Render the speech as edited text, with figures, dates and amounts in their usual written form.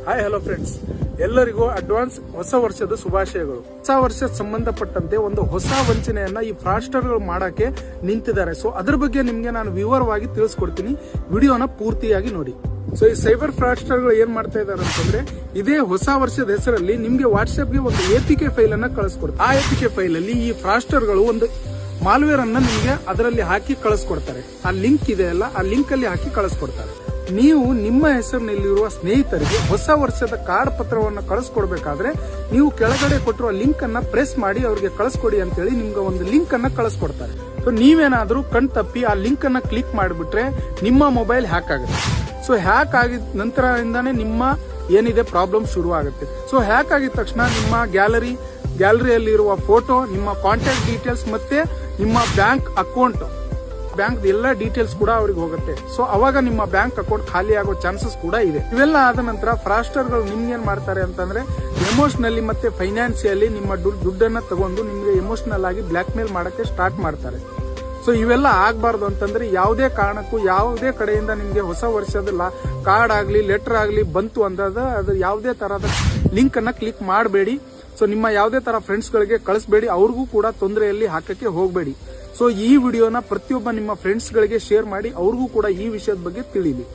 Hi hello friends, ಎಲ್ಲರಿಗೂ advance ಹೊಸ ವರ್ಷದ ಶುಭಾಶಯಗಳು. ಹೊಸ ವರ್ಷ ಸಂಬಂಧಪಟ್ಟಂತೆ ಒಂದು ಹೊಸ ವಂಚನೆಯನ್ನ ಈ ಫ್ರಾಸ್ಟರ್ಗಳು ಮಾಡಕ್ಕೆ ನಿಂತಿದ್ದಾರೆ. ಸೊ ಅದ್ರ ಬಗ್ಗೆ ನಿಮ್ಗೆ ನಾನು ವಿವರವಾಗಿ ತಿಳಿಸ್ಕೊಡ್ತೀನಿ. ವಿಡಿಯೋನ ಪೂರ್ತಿಯಾಗಿ ನೋಡಿ. ಸೊ ಈ ಸೈಬರ್ ಫ್ರಾಸ್ಟರ್ಗಳು ಏನ್ ಮಾಡ್ತಾ ಇದಾರೆ ಅಂತಂದ್ರೆ, ಇದೇ ಹೊಸ ವರ್ಷದ ಹೆಸರಲ್ಲಿ ನಿಮ್ಗೆ ವಾಟ್ಸ್ಆಪ್ಗೆ ಒಂದು APK ಫೈಲ್ ಅನ್ನ ಕಳಿಸ್ಕೊಡ್ತಾರೆ. ಆ APK ಫೈಲ್ ಅಲ್ಲಿ ಈ ಫ್ರಾಸ್ಟರ್ಗಳು ಒಂದು ಮಾಲ್ವೇರ್ ಅನ್ನ ನಿಮ್ಗೆ ಅದರಲ್ಲಿ ಹಾಕಿ ಕಳಿಸ್ಕೊಡ್ತಾರೆ. ಆ ಲಿಂಕ್ ಇದೆ ಅಲ್ಲ, ಆ ಲಿಂಕ್ ಅಲ್ಲಿ ಹಾಕಿ ಕಳಿಸ್ಕೊಡ್ತಾರೆ. ನೀವು ನಿಮ್ಮ ಹೆಸರಿನಲ್ಲಿರುವ ಸ್ನೇಹಿತರಿಗೆ ಹೊಸ ವರ್ಷದ ಕಾರ್ಡ್ ಪತ್ರವನ್ನು ಕಳಿಸ್ಕೊಡ್ಬೇಕಾದ್ರೆ ನೀವು ಕೆಳಗಡೆ ಕೊಟ್ಟಿರುವ ಲಿಂಕ್ ಅನ್ನ ಪ್ರೆಸ್ ಮಾಡಿ ಅವ್ರಿಗೆ ಕಳಿಸ್ಕೊಡಿ ಅಂತೇಳಿ ನಿಮ್ಗೆ ಒಂದು ಲಿಂಕ್ ಅನ್ನ ಕಳಿಸ್ಕೊಡ್ತಾರೆ. ಸೊ ನೀವೇನಾದ್ರೂ ಕಣ್ ತಪ್ಪಿ ಆ ಲಿಂಕ್ ಅನ್ನ ಕ್ಲಿಕ್ ಮಾಡಿಬಿಟ್ರೆ ನಿಮ್ಮ ಮೊಬೈಲ್ ಹ್ಯಾಕ್ ಆಗುತ್ತೆ. ಸೊ ಹ್ಯಾಕ್ ಆಗಿದ ನಂತರದಿಂದಾನೇ ನಿಮ್ಮ ಏನಿದೆ ಪ್ರಾಬ್ಲಮ್ ಶುರು ಆಗುತ್ತೆ. ಸೊ ಹ್ಯಾಕ್ ಆಗಿದ ತಕ್ಷಣ ನಿಮ್ಮ ಗ್ಯಾಲರಿಯಲ್ಲಿರುವ ಫೋಟೋ, ನಿಮ್ಮ ಕಾಂಟ್ಯಾಕ್ಟ್ ಡೀಟೇಲ್ಸ್ ಮತ್ತೆ ನಿಮ್ಮ ಬ್ಯಾಂಕ್ ಅಕೌಂಟ್, ಬ್ಯಾಂಕ್ ಎಲ್ಲ ಡೀಟೇಲ್ಸ್ ಕೂಡ ಅವ್ರಿಗೆ ಹೋಗುತ್ತೆ. ಸೊ ಅವಾಗ ನಿಮ್ಮ ಬ್ಯಾಂಕ್ ಅಕೌಂಟ್ ಖಾಲಿ ಆಗೋ ಚಾನ್ಸಸ್ ಕೂಡ ಇದೆ. ಇವೆಲ್ಲ ಆದ ನಂತರ ಫ್ರಾಸ್ಟರ್ಗಳು ನಿಮ್ಗೆ ಏನ್ ಮಾಡ್ತಾರೆ ಅಂತಂದ್ರೆ, ಎಮೋಷನಲಿ ಮತ್ತೆ ಫೈನಾನ್ಸಿಯಲಿ ನಿಮ್ಮ ದುಡ್ಡನ್ನ ತಗೊಂಡು ನಿಮ್ಗೆ ಎಮೋಷನಲ್ ಆಗಿ ಬ್ಲಾಕ್ ಮೇಲ್ ಮಾಡಕ್ಕೆ ಸ್ಟಾರ್ಟ್ ಮಾಡ್ತಾರೆ. ಸೊ ಇವೆಲ್ಲ ಆಗ್ಬಾರ್ದು ಅಂತಂದ್ರೆ ಯಾವುದೇ ಕಾರಣಕ್ಕೂ ಯಾವುದೇ ಕಡೆಯಿಂದ ನಿಮ್ಗೆ ಹೊಸ ವರ್ಷದ ಕಾರ್ಡ್ ಆಗ್ಲಿ ಲೆಟರ್ ಆಗ್ಲಿ ಬಂತು ಅಂದಾಗ ಅದು ಯಾವುದೇ ತರಹದ ಲಿಂಕ್ ಅನ್ನ ಕ್ಲಿಕ್ ಮಾಡಬೇಡಿ. ಸೊ ನಿಮ್ಮ ಯಾವುದೇ ತರ ಫ್ರೆಂಡ್ಸ್ ಗಳಿಗೆ ಕಳಿಸಬೇಡಿ, ಅವ್ರಿಗೂ ಕೂಡ ತೊಂದರೆಯಲ್ಲಿ ಹಾಕಕ್ಕೆ ಹೋಗಬೇಡಿ. ಸೊ ಈ ವಿಡಿಯೋನ ಪ್ರತಿಯೊಬ್ಬ ನಿಮ್ಮ ಫ್ರೆಂಡ್ಸ್ ಗಳಿಗೆ ಶೇರ್ ಮಾಡಿ, ಅವ್ರಿಗೂ ಕೂಡ ಈ ವಿಷಯದ ಬಗ್ಗೆ ತಿಳಿಲಿ.